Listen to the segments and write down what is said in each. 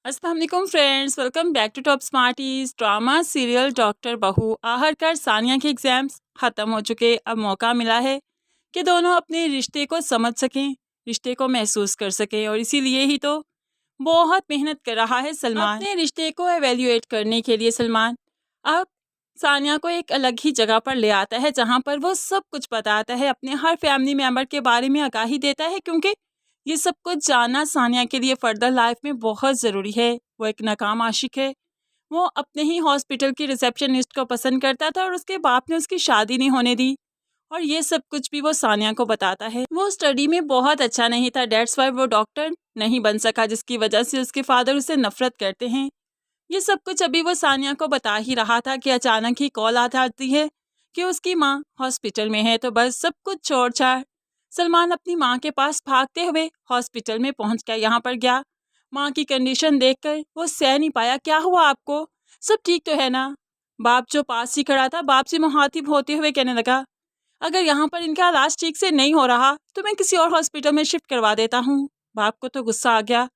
अस्सलाम वालेकुम friends, welcome back to top smarties. Drama serial doctor Bahu. आखिरकार सानिया के एग्जाम्स ख़त्म हो चुके। अब मौका मिला है कि दोनों अपने रिश्ते को समझ सकें, रिश्ते को महसूस कर सकें, और इसीलिए ही तो बहुत मेहनत कर रहा है सलमान अपने रिश्ते को एवेल्युएट करने के लिए। सलमान अब सानिया को एक अलग ही जगह पर ले आता है जहाँ पर वो सब कुछ बताता है, अपने हर फैमिली मेम्बर के बारे में आगाही देता है, क्योंकि ये सब कुछ जानना सानिया के लिए फर्दर लाइफ में बहुत ज़रूरी है। वो एक नाकाम आशिक है। वो अपने ही हॉस्पिटल की रिसेप्शनिस्ट को पसंद करता था और उसके बाप ने उसकी शादी नहीं होने दी, और ये सब कुछ भी वो सानिया को बताता है। वो स्टडी में बहुत अच्छा नहीं था, डेट्स वाई वो डॉक्टर नहीं बन सका, जिसकी वजह से उसके फादर उसे नफरत करते हैं। ये सब कुछ अभी वो सानिया को बता ही रहा था कि अचानक ही कॉल आ जाती है कि उसकी माँ हॉस्पिटल में है। तो बस सब कुछ छोड़ छाड़ सलमान अपनी माँ के पास भागते हुए हॉस्पिटल में पहुंच गया। यहाँ पर गया, माँ की कंडीशन देखकर वो सह नहीं पाया। क्या हुआ आपको? सब ठीक तो है ना? बाप जो पास ही खड़ा था, बाप से मुखातिब होते हुए कहने लगा, अगर यहाँ पर इनका इलाज ठीक से नहीं हो रहा तो मैं किसी और हॉस्पिटल में शिफ्ट करवा देता हूँ। बाप को तो गुस्सा आ गया।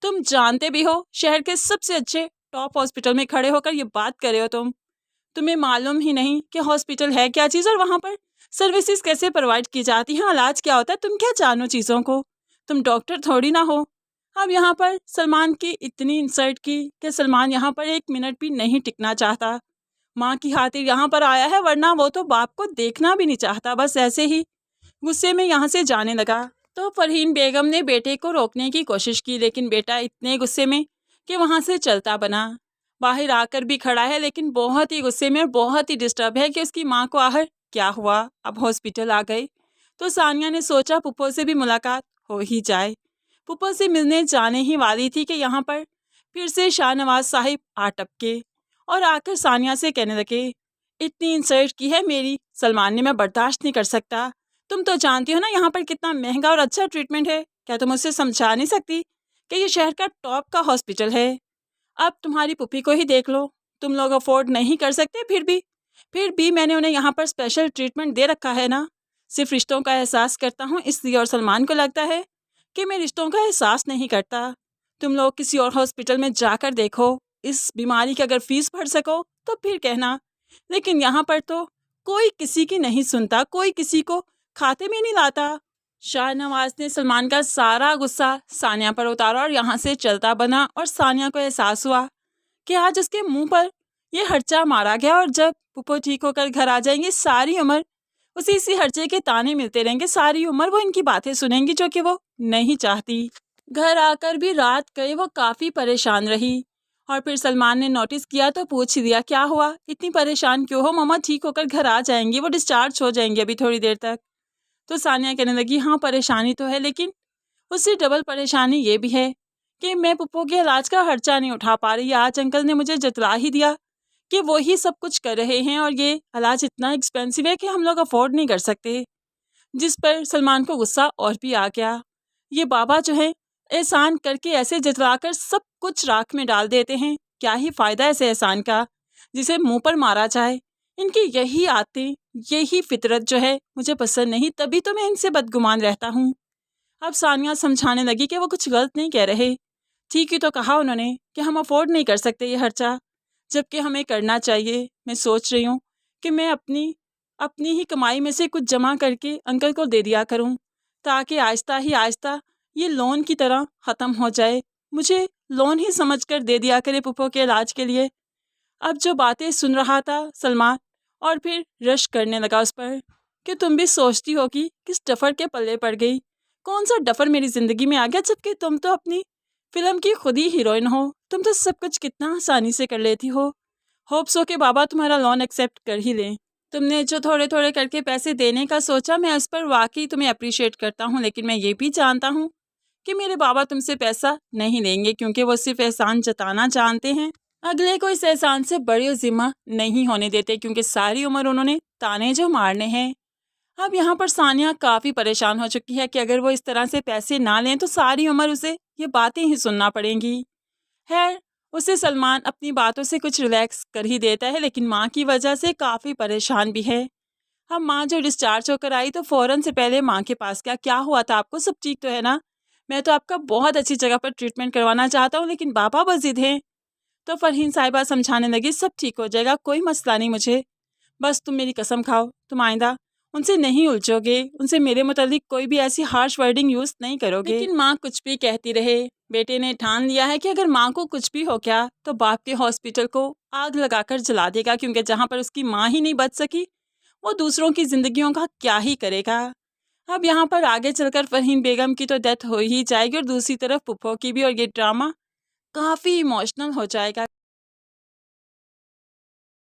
तुम जानते भी हो शहर के सबसे अच्छे टॉप हॉस्पिटल में खड़े होकर ये बात कर रहे हो। तुम्हें मालूम ही नहीं कि हॉस्पिटल है क्या चीज़ और वहाँ पर सर्विसेज कैसे प्रोवाइड की जाती हैं, इलाज क्या होता है। तुम क्या जानो चीज़ों को? तुम डॉक्टर थोड़ी ना हो। अब यहाँ पर सलमान की इतनी इंसल्ट की कि सलमान यहाँ पर एक मिनट भी नहीं टिकना चाहता। माँ की खातिर यहाँ पर आया है, वरना वो तो बाप को देखना भी नहीं चाहता। बस ऐसे ही गुस्से में यहाँ से जाने लगा। तो फरहीन बेगम ने बेटे को रोकने की कोशिश की, लेकिन बेटा इतने गुस्से में कि वहाँ से चलता बना। बाहर आकर भी खड़ा है, लेकिन बहुत ही गुस्से में और बहुत ही डिस्टर्ब है कि उसकी माँ को आखिर क्या हुआ। अब हॉस्पिटल आ गए तो सानिया ने सोचा पुप्पो से भी मुलाकात हो ही जाए। पुप्पो से मिलने जाने ही वाली थी कि यहाँ पर फिर से शाहनवाज साहिब आ टपके और आकर सानिया से कहने लगे, इतनी इंसल्ट की है मेरी सलमान ने, मैं बर्दाश्त नहीं कर सकता। तुम तो जानती हो ना यहाँ पर कितना महंगा और अच्छा ट्रीटमेंट है। क्या तुम उसे समझा नहीं सकती कि ये शहर का टॉप का हॉस्पिटल है? अब तुम्हारी पुप्पी को ही देख लो, तुम लोग अफोर्ड नहीं कर सकते, फिर भी मैंने उन्हें यहाँ पर स्पेशल ट्रीटमेंट दे रखा है ना। सिर्फ रिश्तों का एहसास करता हूँ इसलिए, और सलमान को लगता है कि मैं रिश्तों का एहसास नहीं करता। तुम लोग किसी और हॉस्पिटल में जाकर देखो, इस बीमारी की अगर फीस भर सको तो फिर कहना। लेकिन यहाँ पर तो कोई किसी की नहीं सुनता, कोई किसी को खाते में नहीं लाता। शाहनवाज ने सलमान का सारा गुस्सा सानिया पर उतारा और यहाँ से चलता बना, और सानिया को एहसास हुआ कि आज उसके मुंह पर ये हर्चा मारा गया, और जब पुप्पो ठीक होकर घर आ जाएंगे सारी उम्र उसी इसी हर्चे के ताने मिलते रहेंगे। सारी उम्र वो इनकी बातें सुनेंगी जो कि वो नहीं चाहती। घर आकर भी रात गई वो काफ़ी परेशान रही, और फिर सलमान ने नोटिस किया तो पूछ दिया, क्या हुआ, इतनी परेशान क्यों हो? मम्मा ठीक होकर घर आ जाएंगी, वो डिस्चार्ज हो जाएंगे अभी थोड़ी देर तक। तो सानिया कहने लगी, हाँ परेशानी तो है, लेकिन उससे डबल परेशानी ये भी है कि मैं पुप्पो के इलाज का खर्चा नहीं उठा पा रही। आज अंकल ने मुझे जतला ही दिया कि वो ही सब कुछ कर रहे हैं, और ये इलाज इतना एक्सपेंसिव है कि हम लोग अफोर्ड नहीं कर सकते। जिस पर सलमान को गुस्सा और भी आ गया। ये बाबा जो है एहसान करके ऐसे जतलाकर सब कुछ राख में डाल देते हैं। क्या ही फ़ायदा ऐसे एहसान का जिसे मुंह पर मारा जाए। इनकी यही आदतें, यही फितरत जो है मुझे पसंद नहीं, तभी तो मैं इनसे बदगुमान रहता हूँ। अब सानिया समझाने लगी कि वो कुछ गलत नहीं कह रहे। ठीक ही तो कहा उन्होंने कि हम अफोर्ड नहीं कर सकते ये खर्चा, जबकि हमें करना चाहिए। मैं सोच रही हूँ कि मैं अपनी अपनी ही कमाई में से कुछ जमा करके अंकल को दे दिया करूँ, ताकि आहिस्ता ही आहिस्ता ये लोन की तरह ख़त्म हो जाए। मुझे लोन ही समझकर दे दिया करे पुप्पो के इलाज के लिए। अब जो बातें सुन रहा था सलमान, और फिर रश करने लगा उस पर कि तुम भी सोचती हो कि किस डफर के पल्ले पड़ गई। कौन सा डफर मेरी ज़िंदगी में आ गया, जबकि तुम तो अपनी फिल्म की खुद ही हीरोइन हो। तुम तो सब कुछ कितना आसानी से कर लेती हो। होप्स हो कि बाबा तुम्हारा लोन एक्सेप्ट कर ही लें। तुमने जो थोड़े थोड़े करके पैसे देने का सोचा, मैं उस पर वाकई तुम्हें अप्रिशिएट करता हूँ, लेकिन मैं ये भी जानता हूँ कि मेरे बाबा तुमसे पैसा नहीं लेंगे, क्योंकि वो सिर्फ एहसान जताना जानते हैं। अगले को इस एहसान से बड़ी जिम्मा नहीं होने देते, क्योंकि सारी उम्र उन्होंने ताने जो मारने हैं। अब यहाँ पर सानिया काफ़ी परेशान हो चुकी है कि अगर वो इस तरह से पैसे ना लें तो सारी उम्र उसे ये बातें ही सुनना पड़ेंगी। खैर, उसे सलमान अपनी बातों से कुछ रिलैक्स कर ही देता है, लेकिन माँ की वजह से काफ़ी परेशान भी है। अब माँ जो डिस्चार्ज होकर आई तो फ़ौरन से पहले माँ के पास क्या हुआ था आपको, सब ठीक तो है ना? मैं तो आपका बहुत अच्छी जगह पर ट्रीटमेंट करवाना चाहता हूँ, लेकिन बाबा बस ज़िद हैं। तो फ़रहीन साहिबा समझाने लगी, सब ठीक हो जाएगा, कोई मसला नहीं मुझे। बस तुम मेरी कसम खाओ, तुम आइंदा उनसे नहीं उलझोगे, उनसे मेरे मुतालिक कोई भी ऐसी हार्श वर्डिंग यूज़ नहीं करोगे। लेकिन माँ कुछ भी कहती रहे, बेटे ने ठान लिया है कि अगर माँ को कुछ भी हो गया तो बाप के हॉस्पिटल को आग लगाकर जला देगा, क्योंकि जहाँ पर उसकी माँ ही नहीं बच सकी, वो दूसरों की ज़िंदगियों का क्या ही करेगा। अब यहाँ पर आगे चलकर फ़रहीन बेगम की तो डेथ हो ही जाएगी और दूसरी तरफ पुप्पो की भी, और ये ड्रामा काफ़ी इमोशनल हो जाएगा।